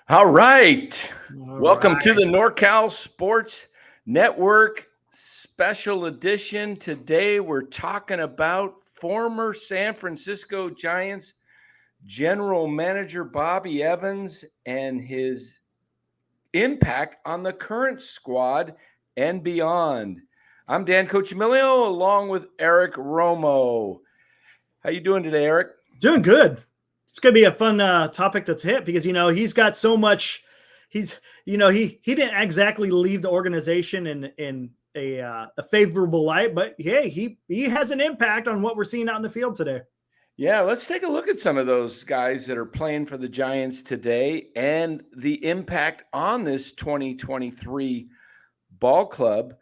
All right. All Welcome to the right. NorCal Sports Network special edition. Today we're talking about former San Francisco Giants general manager Bobby Evans and his impact on the current squad and beyond. I'm Dan Cochimilio along with Eric Romo. How you doing today, Eric? Doing good. It's going to be a fun topic to hit because, he's got so much. He didn't exactly leave the organization in a favorable light, but hey, he has an impact on what we're seeing out in the field today. Yeah, let's take a look at some of those guys that are playing for the Giants today and the impact on this 2023 ball club.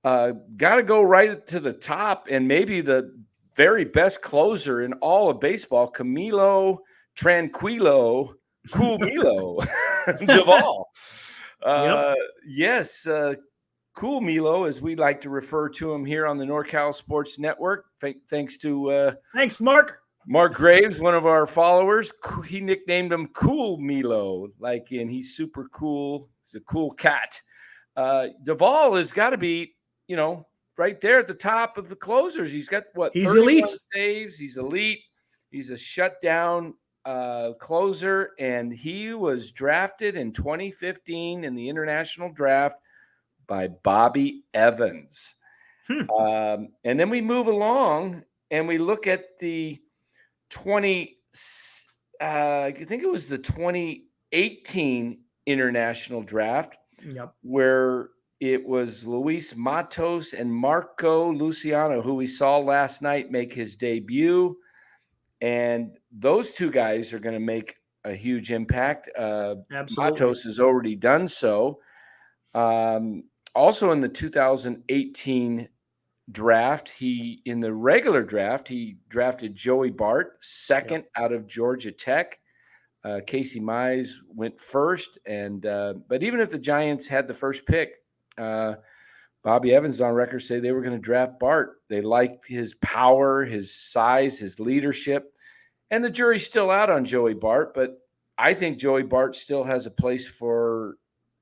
Got to go right to the top and maybe the very best closer in all of baseball, Camilo Tranquilo Cool Milo Duvall. Yep. Yes, Cool Milo, as we like to refer to him here on the NorCal Sports Network. Thanks to Thanks, Mark. Mark Graves, one of our followers, he nicknamed him Cool Milo, he's super cool. He's a cool cat. Duvall has got to be, right there at the top of the closers. He's got He's 31 elite. saves. He's elite. He's a shutdown closer, and he was drafted in 2015 in the international draft by Bobby Evans. And then we move along and we look at the I think it was the 2018 international draft. Yep. Where it was Luis Matos and Marco Luciano, who we saw last night make his debut. And those two guys are going to make a huge impact. Absolutely. Matos has already done so. Also in the 2018 draft, in the regular draft, he drafted Joey Bart, second out of Georgia Tech. Casey Mize went first, but even if the Giants had the first pick, Bobby Evans on record say they were going to draft Bart. They liked his power, his size, his leadership, and the jury's still out on Joey Bart. But I think Joey Bart still has a place for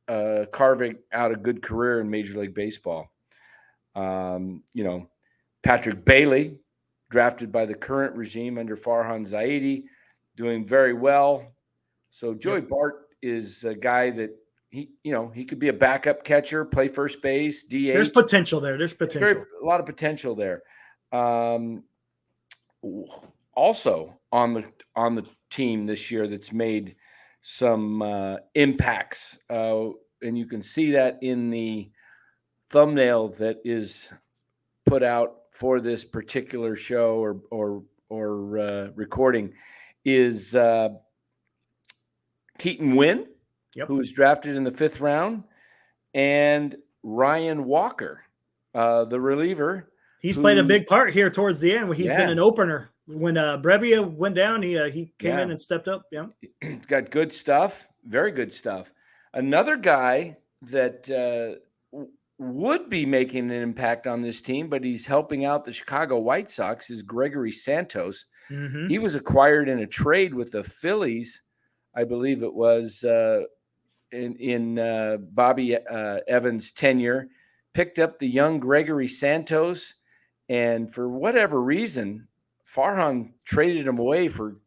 carving out a good career in Major League Baseball. Patrick Bailey, drafted by the current regime under Farhan Zaidi, doing very well. So Joey Bart is a guy that he could be a backup catcher, play first base, DH. There's potential there. There's potential. A lot of potential there. Also on the team this year that's made some impacts, and you can see that in the thumbnail that is put out for this particular show or recording is Keaton Winn, who was drafted in the 5th round, and Ryan Walker, the reliever. He's played a big part here towards the end. He's been an opener. When Brebbia went down, he came in and stepped up. Yeah, got good stuff, very good stuff. Another guy that would be making an impact on this team, but he's helping out the Chicago White Sox, is Gregory Santos. Mm-hmm. He was acquired in a trade with the Phillies, I believe it was, in Bobby Evans' tenure. Picked up the young Gregory Santos, and for whatever reason, Farhan traded him away for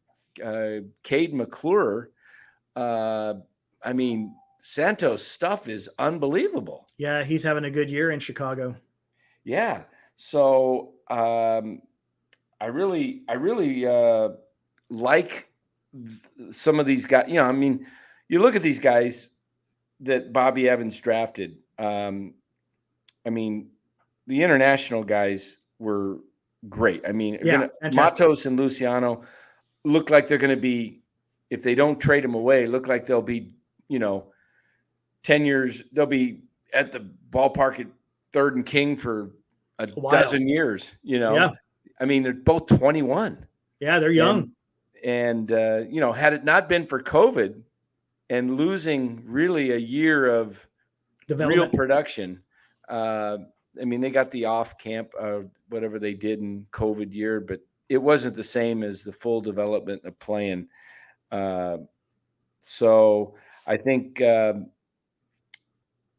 Cade McClure. Santos' stuff is unbelievable. Yeah, he's having a good year in Chicago. Yeah. So I really like some of these guys. You look at these guys that Bobby Evans drafted. The international guys were great. Matos and Luciano look like they're going to be, if they don't trade them away, look like they'll be, 10 years, they'll be at the ballpark at Third and King for a dozen years, Yeah. They're both 21. Yeah, they're young. And had it not been for COVID and losing really a year of real production, they got the off camp, whatever they did in COVID year, but it wasn't the same as the full development of playing. So I think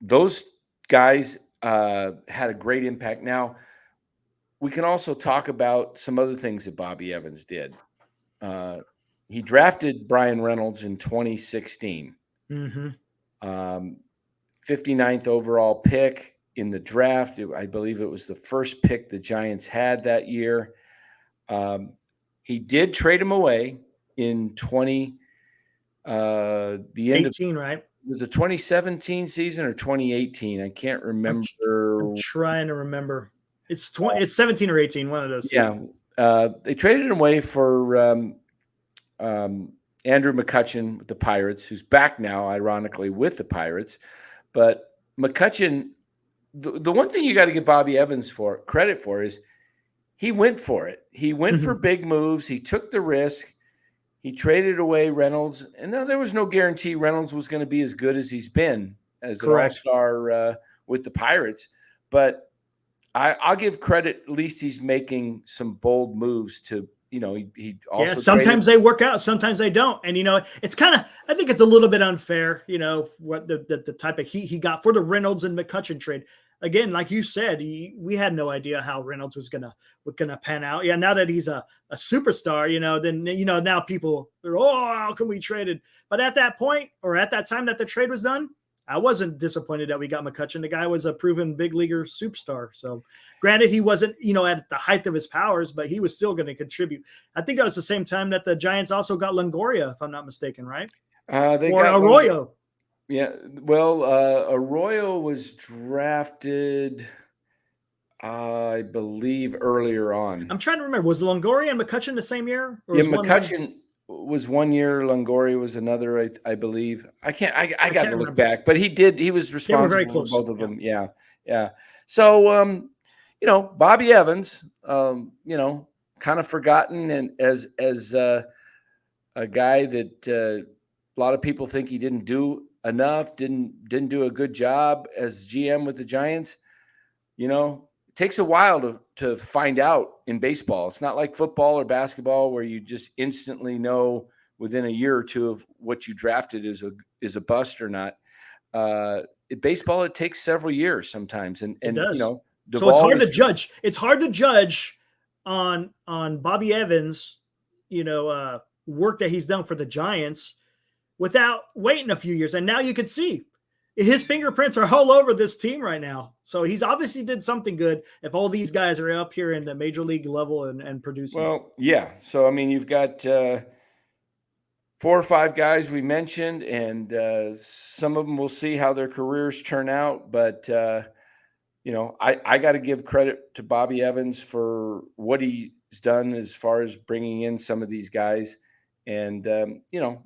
those guys had a great impact. Now, we can also talk about some other things that Bobby Evans did. He drafted Brian Reynolds in 2016, Mm-hmm. 59th overall pick in the draft. I believe it was the first pick the Giants had that year. He did trade him away in the end of 18, right? was the 2017 season or 2018. I can't remember. I'm trying to remember. It's 17 or 18, one of those two. Yeah, they traded him away for Andrew McCutchen with the Pirates, who's back now, ironically, with the Pirates. But McCutchen, the one thing you got to give Bobby Evans credit for is he went for it. He went for big moves. He took the risk. He traded away Reynolds, and now there was no guarantee Reynolds was going to be as good as he's been as an all-star with the Pirates. But I'll give credit. At least he's making some bold moves to, he also sometimes they work out, sometimes they don't. And, it's kind of, I think it's a little bit unfair, what the type of heat he got for the Reynolds and McCutchen trade. Again, like you said, we had no idea how Reynolds was gonna pan out. Yeah, now that he's a superstar, then now people are, how can we trade it? But at that point, or at that time that the trade was done, I wasn't disappointed that we got McCutchen. The guy was a proven big leaguer superstar. So, granted, he wasn't at the height of his powers, but he was still going to contribute. I think that was the same time that the Giants also got Longoria, if I'm not mistaken, right? They got Arroyo. Yeah, well, Arroyo was drafted, I believe, earlier on. I'm trying to remember. Was Longoria and McCutchen the same year? Or McCutchen was 1 year. Longoria was another, I believe. I got to look back, but he was responsible for both of them. Yeah. So, Bobby Evans, kind of forgotten, and as a guy that a lot of people think he didn't do enough, didn't do a good job as GM with the Giants. It takes a while to find out in baseball. It's not like football or basketball where you just instantly know within a year or two of what you drafted is a bust or not. In baseball, it takes several years sometimes, and it does. so it's hard to judge. It's hard to judge on Bobby Evans, work that he's done for the Giants without waiting a few years. And now you could see his fingerprints are all over this team right now. So he's obviously did something good if all these guys are up here in the major league level and producing. Well, yeah. So, you've got 4 or 5 guys we mentioned, and some of them we'll see how their careers turn out. But, I got to give credit to Bobby Evans for what he's done as far as bringing in some of these guys. And,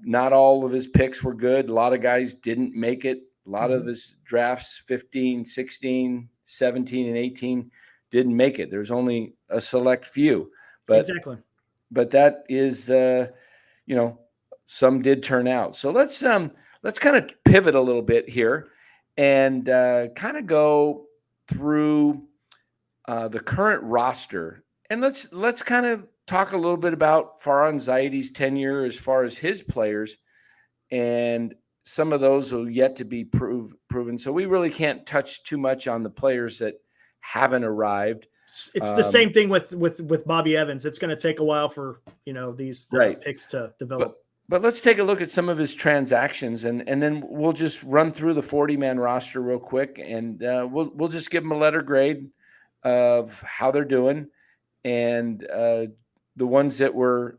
not all of his picks were good. A lot of guys didn't make it. A lot of his drafts, 15, 16, 17, and 18, didn't make it. There's only a select few. But, exactly. But that is, some did turn out. So let's kind of pivot a little bit here and kind of go through the current roster. And let's kind of talk a little bit about Farhan Zaidi's tenure as far as his players, and some of those will yet to be proven. So we really can't touch too much on the players that haven't arrived. It's the same thing with Bobby Evans. It's going to take a while for these picks to develop. But let's take a look at some of his transactions, and then we'll just run through the 40-man roster real quick, and we'll just give them a letter grade of how they're doing, and the ones that were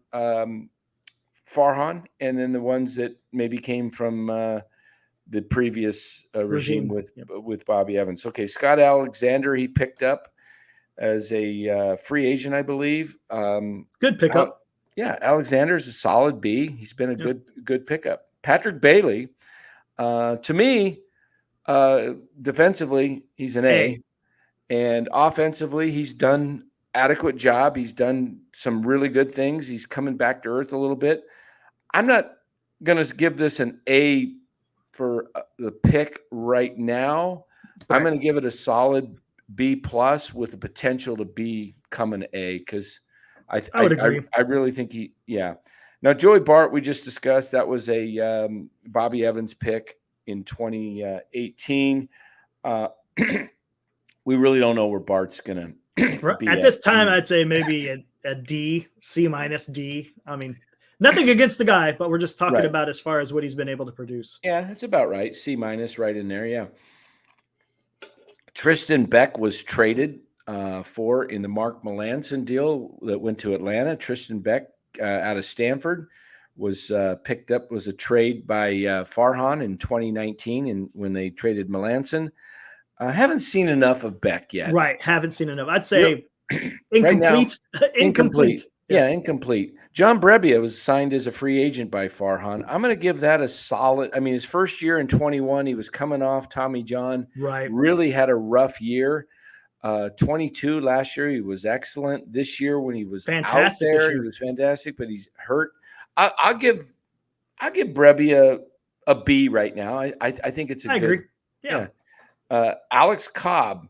Farhan, and then the ones that maybe came from the previous regime with Bobby Evans. Okay, Scott Alexander, he picked up as a free agent, I believe. Good pickup. Alexander's a solid B. He's been a good pickup. Patrick Bailey, to me, defensively, he's an A. And offensively, he's done adequate job. He's done some really good things. He's coming back to earth a little bit. I'm not going to give this an A for the pick right now. Right. I'm going to give it a solid B+ with the potential to become an A, because I would agree. I really think Now, Joey Bart, we just discussed, that was a Bobby Evans pick in 2018. We really don't know where Bart's going to be At this time. I'd say maybe a D, C minus D. I mean, nothing against the guy, but we're just talking about as far as what he's been able to produce. Yeah, that's about right. C minus right in there. Yeah. Tristan Beck was traded for in the Mark Melancon deal that went to Atlanta. Tristan Beck out of Stanford was picked up, was a trade by Farhan in 2019, and when they traded Melancon. I haven't seen enough of Beck yet. Right, haven't seen enough. I'd say incomplete. Right now, incomplete. Yeah, incomplete. John Brebbia was signed as a free agent by Farhan. I'm going to give that a solid. I mean, his first year in 21, he was coming off Tommy John. Right. Really had a rough year. 22 last year, he was excellent. This year, when he was fantastic out there, he was fantastic, but he's hurt. I'll give Brebbia a B right now. I think it's a I good. Agree. Yeah. Alex Cobb,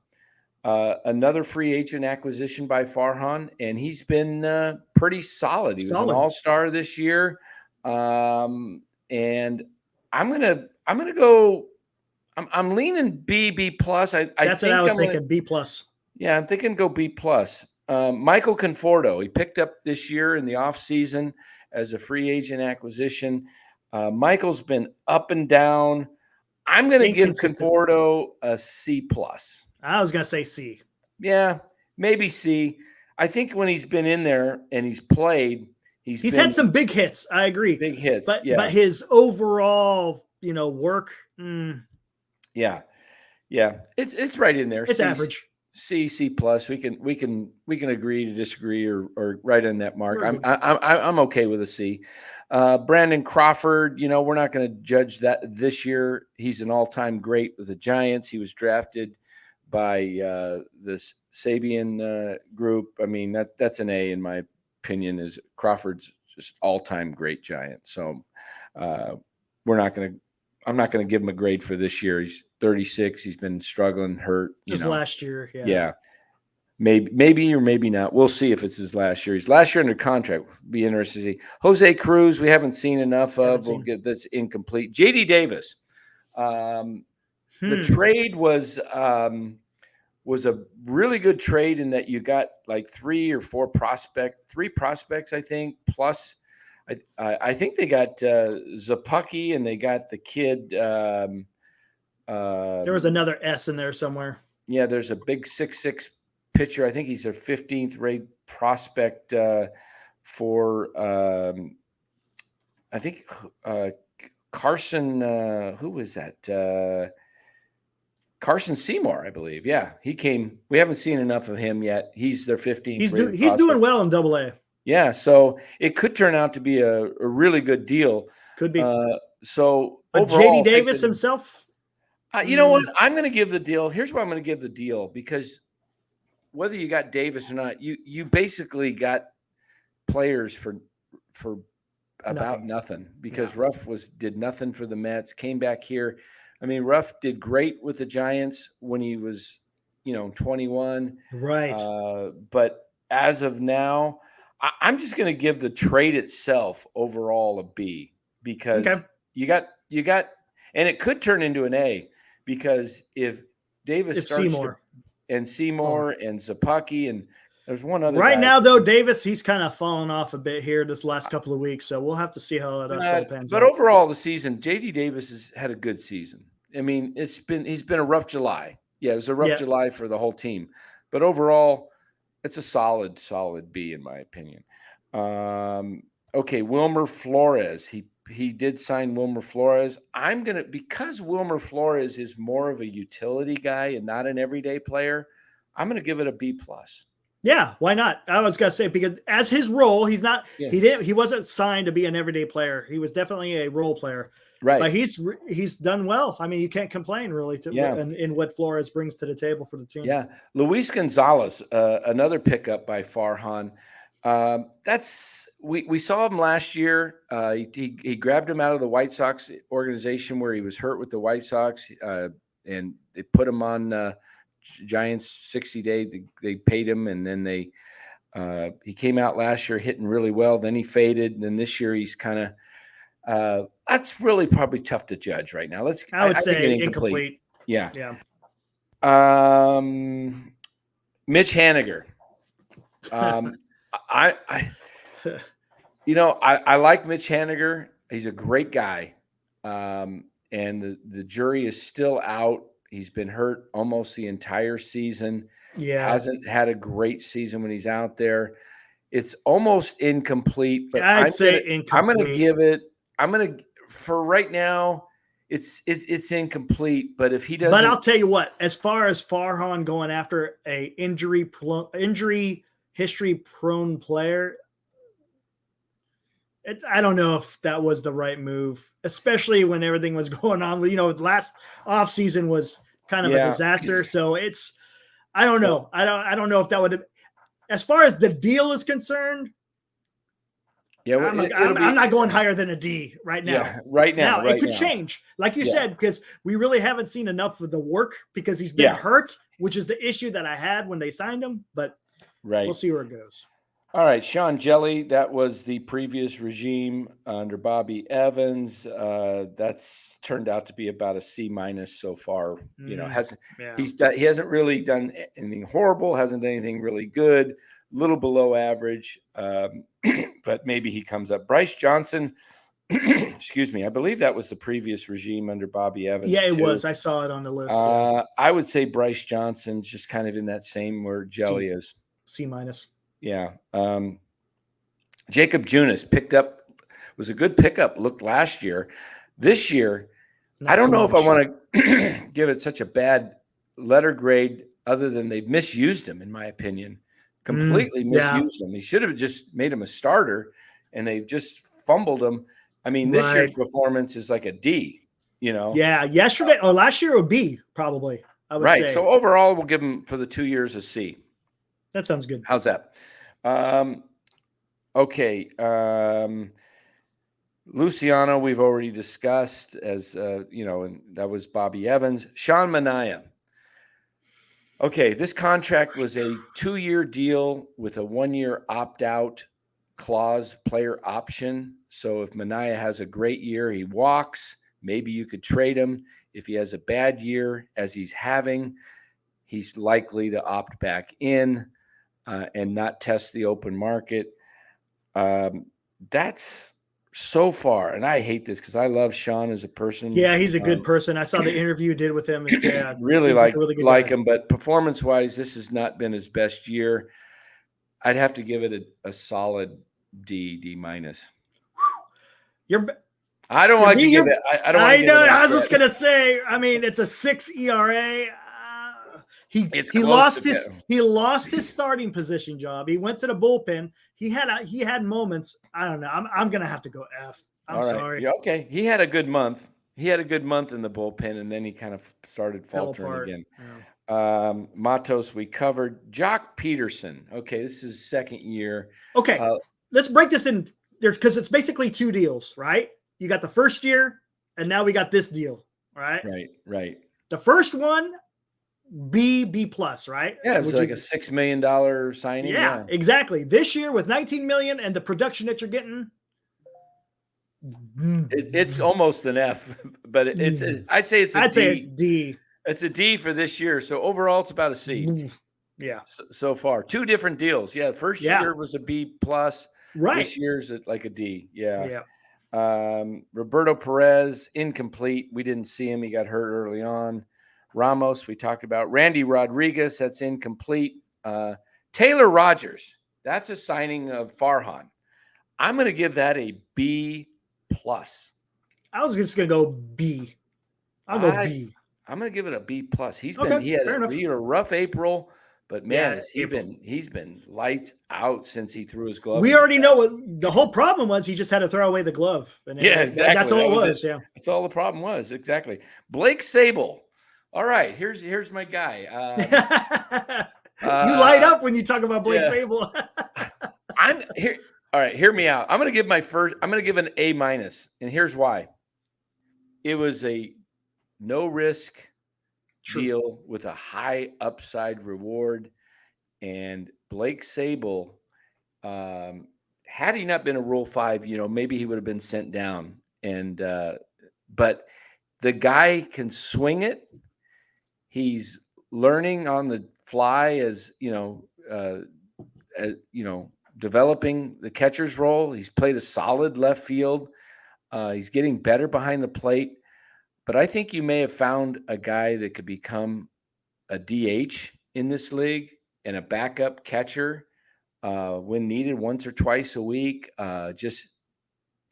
another free agent acquisition by Farhan, and he's been pretty solid. He was an all-star this year, and I'm gonna go. I'm leaning B plus. That's what I was thinking. B plus. Yeah, I'm thinking go B plus. Michael Conforto, he picked up this year in the offseason as a free agent acquisition. Michael's been up and down. I'm going to give Conforto a C plus. I was going to say C. Yeah, maybe C. I think when he's been in there and he's played, he's had some big hits. I agree. Big hits. But his overall, work. Yeah. It's right in there. It's average. C plus. We can agree to disagree or right on that mark. I'm okay with a C. Brandon Crawford, we're not going to judge that this year. He's an all-time great with the Giants. He was drafted by this Sabian group. I mean, that's an A in my opinion. Is Crawford's just all-time great Giant. So I'm not going to give him a grade for this year. He's 36. He's been struggling, hurt. Just last year. Yeah. Maybe or maybe not. We'll see if it's his last year. He's last year under contract. Be interested to see. Jose Cruz, we haven't seen enough of. That's incomplete. JD Davis. The trade was a really good trade in that you got like three prospects, I think, plus I think they got Zapucki and they got the kid. There was another S in there somewhere. Yeah, there's a big 6'6" pitcher. I think he's a 15th rate prospect for I think Carson. Who was that? Carson Seymour, I believe. Yeah, he came. We haven't seen enough of him yet. He's their 15th. He's doing well in Double-A. Yeah, so it could turn out to be a really good deal. Could be. So but overall, JD Davis himself. You know what? I'm going to give the deal. Here's why I'm going to give the deal, because whether you got Davis or not, you basically got players for about nothing because Ruff did nothing for the Mets, came back here. I mean, Ruff did great with the Giants when he was, 21. Right. But as of now, I'm just going to give the trade itself overall a B because you got, and it could turn into an A because if Davis starts Seymour and Zapucki and there's one other right guy. Now though, Davis, he's kind of fallen off a bit here this last couple of weeks, so we'll have to see how it pans out. But overall, the season, JD Davis has had a good season. I mean, he's been a rough July. Yeah, it was a rough July for the whole team, but overall, it's a solid B in my opinion. Okay, Wilmer Flores. He did sign Wilmer Flores. Because Wilmer Flores is more of a utility guy and not an everyday player, I'm gonna give it a B plus. Yeah, why not? I was gonna say because as his role, he's not. Yeah. He wasn't signed to be an everyday player. He was definitely a role player. Right. But he's done well. I mean, you can't complain really in what Flores brings to the table for the team. Yeah, Luis Gonzalez, another pickup by Farhan. We saw him last year. He grabbed him out of the White Sox organization where he was hurt with the White Sox, and they put him on Giants 60-day. They paid him, and then they He came out last year hitting really well. Then he faded. And then this year he's kind of that's really probably tough to judge right now. I would I think say an incomplete. Yeah. Yeah. Mitch Haniger. I like Mitch Haniger. He's a great guy. And the jury is still out. He's been hurt almost the entire season. Yeah. Hasn't had a great season when he's out there. It's almost incomplete, but I'd say incomplete. I'm going to give it. For right now, it's incomplete. But if he doesn't, but I'll tell you what. As far as Farhan going after a injury history prone player, I don't know if that was the right move, especially when everything was going on. Last offseason was kind of a disaster. So I don't know. I don't know if that would, as far as the deal is concerned. Yeah, I'm not going higher than a D right now. Yeah, right now. It could change, like you said, because we really haven't seen enough of the work because he's been hurt, which is the issue that I had when they signed him. But we'll see where it goes. All right, Sean Jelly, that was the previous regime under Bobby Evans. That's turned out to be about a C- so far. He hasn't really done anything horrible, hasn't done anything really good, a little below average, but maybe he comes up. Bryce Johnson, excuse me, I believe that was the previous regime under Bobby Evans. Yeah, it was. I saw it on the list. I would say Bryce Johnson's just kind of in that same where Jelly is. C-. Yeah. Jacob Junis was a good pickup, looked last year. This year, I don't know if I want to give it such a bad letter grade other than they've misused him, in my opinion. Completely misused him. They should have just made him a starter, and they've just fumbled him. I mean, this year's performance is like a D, Yeah, last year would be probably, I would say. So overall, we'll give him for the 2 years a C. That sounds good. How's that? Okay. Luciano, we've already discussed as, and that was Bobby Evans. Sean Manaea. Okay, this contract was a 2-year deal with a 1-year opt-out clause, player option. So if Manaea has a great year, he walks. Maybe you could trade him. If he has a bad year, as he's having, he's likely to opt back in. And not test the open market. That's so far, and I hate this because I love Sean as a person. Yeah, he's a good person. I saw the interview you did with him. Really like him, but performance-wise, this has not been his best year. I'd have to give it a solid D-. I don't like to give it. I don't. I know. I was just gonna say. I mean, it's a 6 ERA. He lost his starting position job. He went to the bullpen. He had moments. I don't know. I'm gonna have to go F. I'm sorry. Yeah, okay. He had a good month. He had a good month in the bullpen, and then he kind of started faltering again. Yeah. Matos, we covered. Jock Peterson. Okay, this is his second year. Okay, let's break this in there because it's basically 2 deals, right? You got the first year, and now we got this deal, right? Right. The first one, B plus, right? Yeah, it was like a $6 million signing. Yeah, exactly. This year with $19 million and the production that you're getting, it's almost an F, but I'd say it's a D. It's a D for this year. So overall, it's about a C. Yeah. So far, 2 different deals. Yeah, the first year was a B plus. Right. This year's like a D. Yeah. Roberto Perez, incomplete. We didn't see him. He got hurt early on. Ramos, we talked about. Randy Rodriguez, that's incomplete. Taylor Rogers, that's a signing of Farhan. I'm going to give that a B plus. I was just going to go B. I'll go B. I'm going to give it a B plus. He had a rough April, but man, he's been lights out since he threw his glove. We already know what the whole problem was. He just had to throw away the glove. And exactly. That's all it was. Yeah, that's all the problem was. Exactly. Blake Sable. All right, here's my guy. You light up when you talk about Blake Sable. I'm here. All right, hear me out. I'm going to give an A minus, and here's why. It was a no risk deal with a high upside reward, and Blake Sable Had he not been a Rule 5, maybe he would have been sent down. And but the guy can swing it. He's learning on the fly as developing the catcher's role. He's played a solid left field. He's getting better behind the plate. But I think you may have found a guy that could become a DH in this league and a backup catcher when needed once or twice a week. Just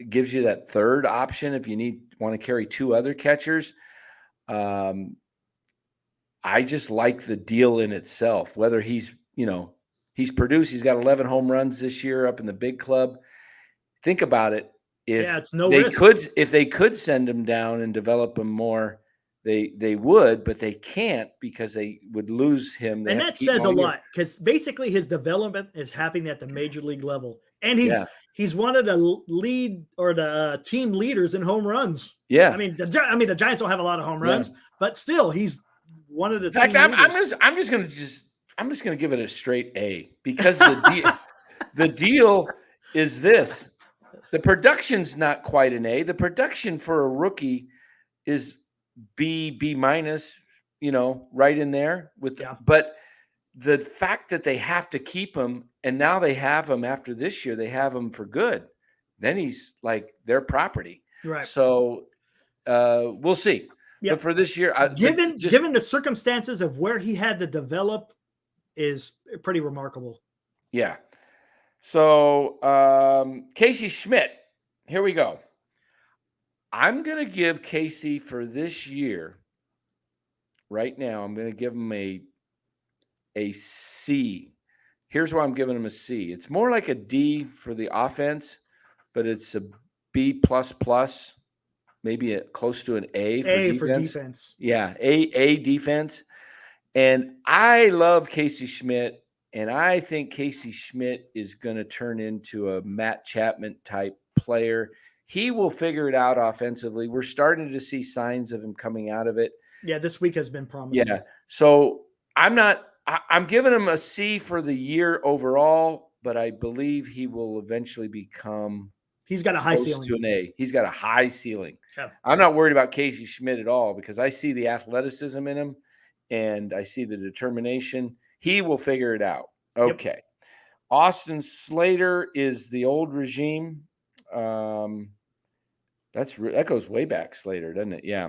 gives you that third option if you want to carry two other catchers. I just like the deal in itself, whether he's produced, he's got 11 home runs this year up in the big club. Think about it. It's no risk. If they could send him down and develop him more, they would, but they can't because they would lose him. And that says a lot because basically his development is happening at the major league level. And he's one of the lead or the team leaders in home runs. Yeah. I mean, the Giants don't have a lot of home runs, but still he's one of the team leaders. I'm just going to give it a straight A because the deal is this. The production's not quite an A. The production for a rookie is B minus, right in there but the fact that they have to keep him and now they have him after this year, they have him for good. Then he's like their property. Right. So we'll see. But for this year, given the circumstances of where he had to develop is pretty remarkable. Yeah. So Casey Schmidt, here we go. I'm going to give Casey for this year, right now, I'm going to give him a C. Here's why I'm giving him a C. It's more like a D for the offense, but it's a B++, maybe close to an A for defense. Yeah, A defense. And I love Casey Schmidt, and I think Casey Schmidt is going to turn into a Matt Chapman type player. He will figure it out offensively. We're starting to see signs of him coming out of it. Yeah, this week has been promising. Yeah. So I'm giving him a C for the year overall, but I believe he will eventually become He's got a high ceiling. To an A. He's got a high ceiling. Yeah. I'm not worried about Casey Schmidt at all because I see the athleticism in him and I see the determination. He will figure it out. Okay. Yep. Austin Slater is the old regime. That goes way back, Slater, doesn't it? Yeah.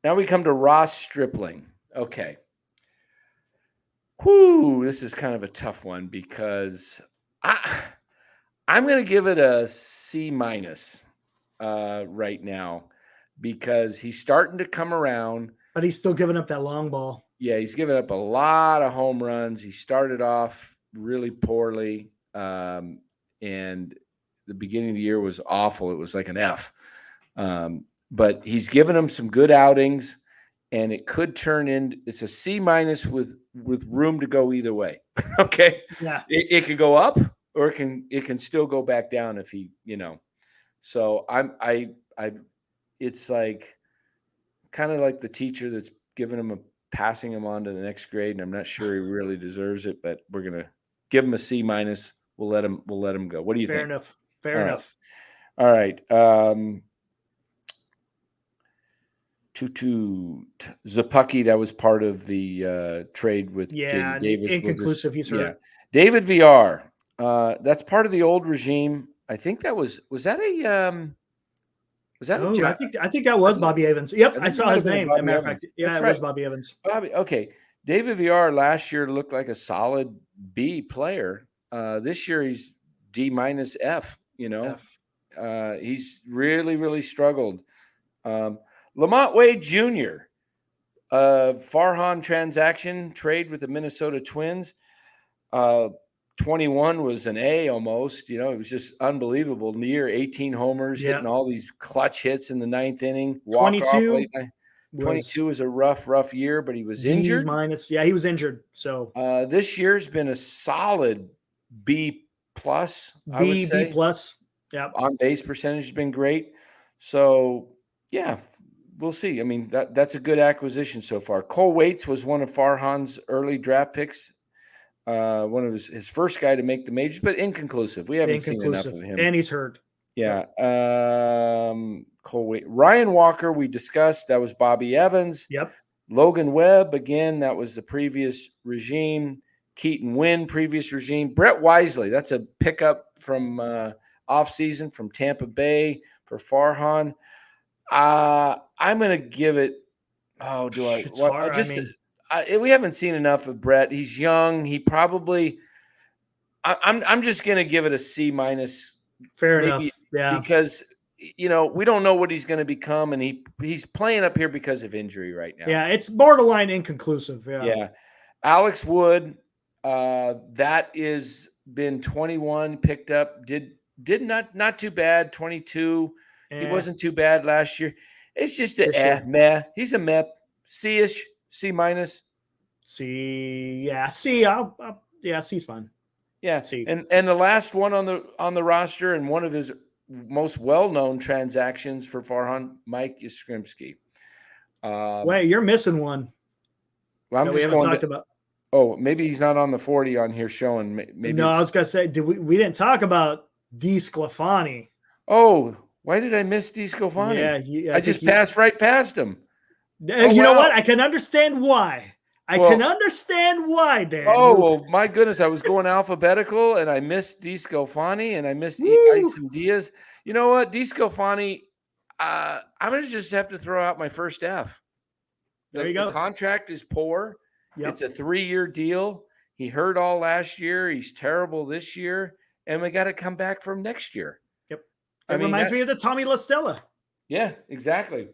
Now we come to Ross Stripling. Okay. Whew, this is kind of a tough one because I'm going to give it a C- right now because he's starting to come around. But he's still giving up that long ball. Yeah, he's given up a lot of home runs. He started off really poorly, and the beginning of the year was awful. It was like an F. But he's given them some good outings, and it could turn into it's a C- with room to go either way. Okay. Yeah. It could go up or it can still go back down if he, So it's like kind of like the teacher that's passing him on to the next grade, and I'm not sure he really deserves it, but we're gonna give him a C-. We'll let him go. What do you think? Fair enough. All right. Tutu Zapucki, that was part of the trade with Jaden Davis. Inconclusive. He's hurt. Yeah. David VR. That's part of the old regime. I think that was that a I think that was Bobby Evans. Yep, I saw his name. As a matter of fact, it was Bobby Evans. Okay. David VR last year looked like a solid B player. This year he's D- F. He's really, really struggled. Lamont Wade Jr. Farhan transaction trade with the Minnesota Twins. 21 was an A almost. It was just unbelievable. Near 18 homers, hitting all these clutch hits in the ninth inning. 22 was a rough year, but he was injured. Yeah, he was injured. So this year's been a solid B+. I would say. B+. Yeah. On base percentage has been great. So yeah, we'll see. I mean, that's a good acquisition so far. Cole Waits was one of Farhan's early draft picks. one of his first guy to make the majors, but inconclusive. We haven't seen enough of him. And he's hurt. Yeah. Ryan Walker, we discussed. That was Bobby Evans. Yep. Logan Webb, again, that was the previous regime. Keaton Wynn, previous regime. Brett Wisely, that's a pickup from offseason from Tampa Bay for Farhan. I'm going to give it. Oh, do I? It's hard. We haven't seen enough of Brett. He's young. He probably. I'm just going to give it a C minus. Fair enough. Yeah. Because we don't know what he's going to become, and he's playing up here because of injury right now. Yeah, it's borderline inconclusive. Yeah. Yeah. Alex Wood, that is been 21, picked up. Did not too bad. 22. He wasn't too bad last year. It's just meh. He's a meh. C-ish, C minus. C, yeah, C. C's fine. Yeah, C. And the last one on the roster, and one of his most well-known transactions for Farhan, Mike Yastrzemski. Wait, you're missing one. Well, we haven't talked about. Oh, maybe he's not on the 40 on here showing. Maybe no, I was gonna say, we didn't talk about DeSclafani. Oh, why did I miss DeSclafani? Yeah, I just passed right past him. You know what? I can understand why. I can understand why, Dan. Oh, well, my goodness. I was going alphabetical, and I missed DeSclafani, and I missed Isom Diaz. You know what? DeSclafani, I'm going to just have to throw out my first F. There you go. The contract is poor. Yep. It's a 3-year deal. He hurt all last year. He's terrible this year, and we got to come back from next year. Yep. It reminds me of the Tommy La Stella. Yeah, exactly.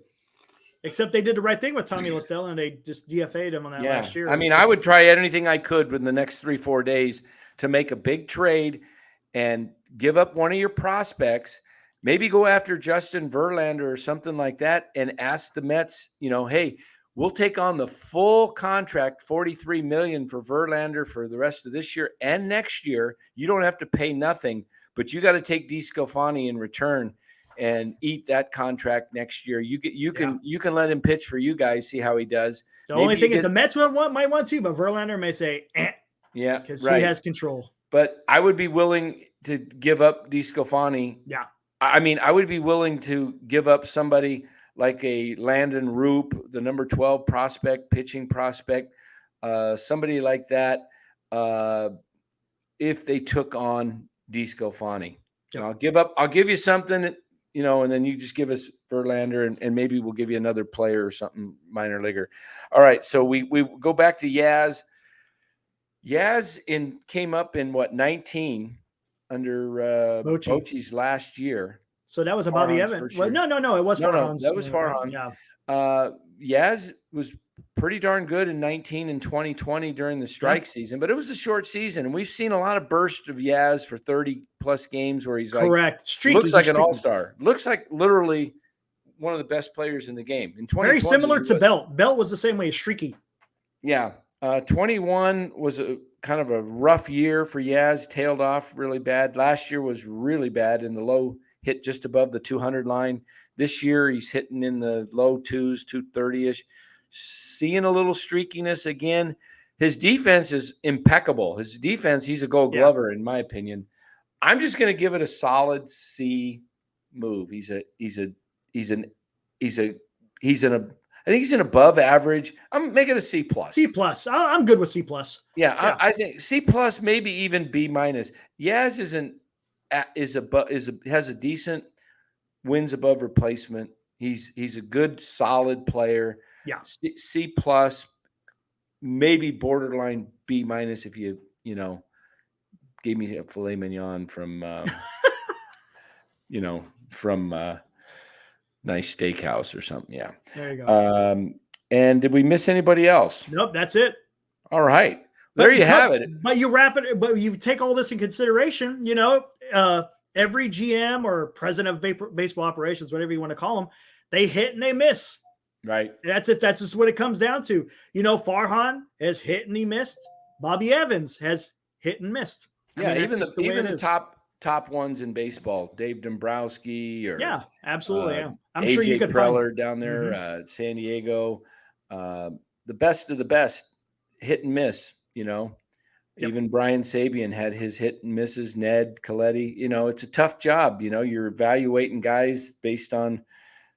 Except they did the right thing with Tommy La Stella, and they just DFA'd him on that last year. I mean, I would try anything I could within the next 3-4 days to make a big trade and give up one of your prospects. Maybe go after Justin Verlander or something like that, and ask the Mets, hey, we'll take on the full contract, $43 million for Verlander for the rest of this year and next year. You don't have to pay nothing, but you got to take DeSclafani in return and eat that contract next year. You can let him pitch for you guys, see how he does. The only thing is the Mets might want to, but Verlander may say, yeah, because he has control. But I would be willing to give up DeSclafani. Yeah. I mean, I would be willing to give up somebody like a Landon Roop, the number 12 prospect, pitching prospect, somebody like that, if they took on DeSclafani. Yep. I'll give you something, and then you just give us Verlander, and maybe we'll give you another player or something, minor leaguer. All right, so we go back to Yaz. Yaz came up in 19 under Bochy's last year. So that was a Bobby Evans. Well, no, it was Farhan's. That was Farhan. Yeah. Yaz was pretty darn good in 19 and 2020 during the strike season, but it was a short season, and we've seen a lot of bursts of Yaz for 30-plus games where he's streaky, looks like an all-star. Looks like literally one of the best players in the game. In 2020, very similar to Belt. Belt was the same way, streaky. Yeah. 21 was a kind of a rough year for Yaz, tailed off really bad. Last year was really bad in the low, hit just above the 200 line. This year he's hitting in the low 2s, 230-ish. Seeing a little streakiness again. His defense is impeccable. His defense, he's a Gold Glover in my opinion. I'm just going to give it a solid C move. I think he's an above average. I'm making a C plus. C plus. I'm good with C plus. Yeah. I think C plus, maybe even B minus. Yaz has a decent wins above replacement. He's a good, solid player. Yeah. C plus, maybe borderline B minus if you gave me a filet mignon from from nice steakhouse or something. Yeah. There you go. And did we miss anybody else? Nope, that's it. All right. There you have it. But you wrap it, but you take all this in consideration, every GM or president of baseball operations, whatever you want to call them, they hit and they miss. Right. That's it. That's just what it comes down to. Farhan has hit and he missed. Bobby Evans has hit and missed. Even the top ones in baseball, Dave Dombrowski or absolutely. I'm AJ sure you could Preller find down there, San Diego, the best of the best, hit and miss. Yep. Even Brian Sabian had his hit and misses. Ned Coletti, it's a tough job. You're evaluating guys based on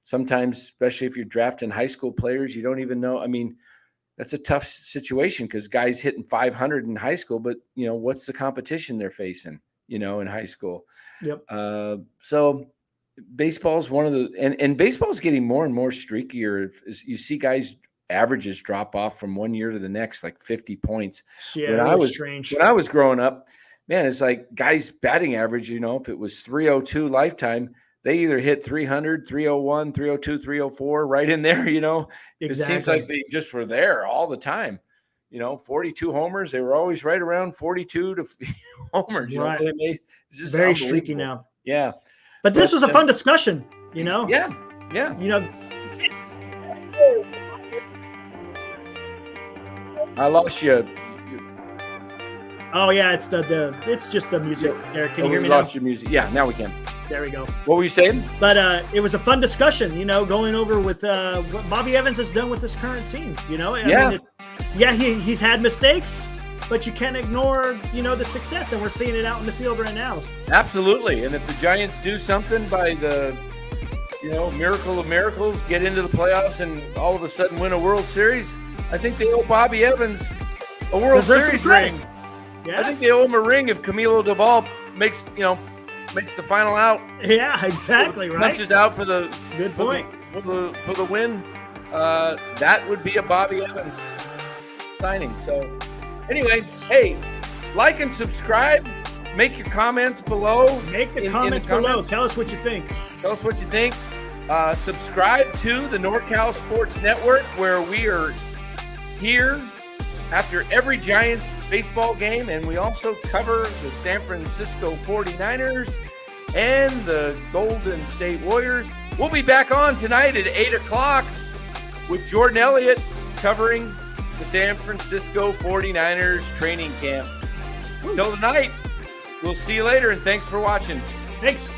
sometimes, especially if you're drafting high school players, you don't even know. I mean, that's a tough situation because guys hitting 500 in high school, but what's the competition they're facing, in high school? Yep. So baseball's one of the, and baseball's getting more and more streakier. You see guys averages drop off from one year to the next, like 50 points. Yeah, when I was growing up, man, it's like guys batting average, if it was 302 lifetime, they either hit 300, 301, 302, 304 right in there, Exactly. It seems like they just were there all the time. 42 homers, they were always right around 42 to homers. Right. It's just very streaky now. Yeah. But this was a fun discussion, Yeah. I lost you. Oh yeah, it's just the music. There, can you hear me lost now? Your music. Yeah, now we can. There we go. What were you saying? But it was a fun discussion, going over with what Bobby Evans has done with this current team. I mean, he's had mistakes, but you can't ignore, the success, and we're seeing it out in the field right now. Absolutely. And if the Giants do something by the, miracle of miracles, get into the playoffs and all of a sudden win a World Series, I think they owe Bobby Evans a World Series ring. Yeah. I think they owe him a ring if Camilo Doval makes the final out. Yeah, exactly. Right. Punches out for the good point for the win. That would be a Bobby Evans signing. So anyway, hey, like and subscribe. Make your comments below. Make the comments below. Tell us what you think. Tell us what you think. Subscribe to the NorCal Sports Network, where we are here after every Giants baseball game, and we also cover the San Francisco 49ers and the Golden State Warriors. We'll be back on tonight at 8 o'clock with Jordan Elliott covering the San Francisco 49ers training camp. Until tonight, we'll see you later, and thanks for watching. Thanks.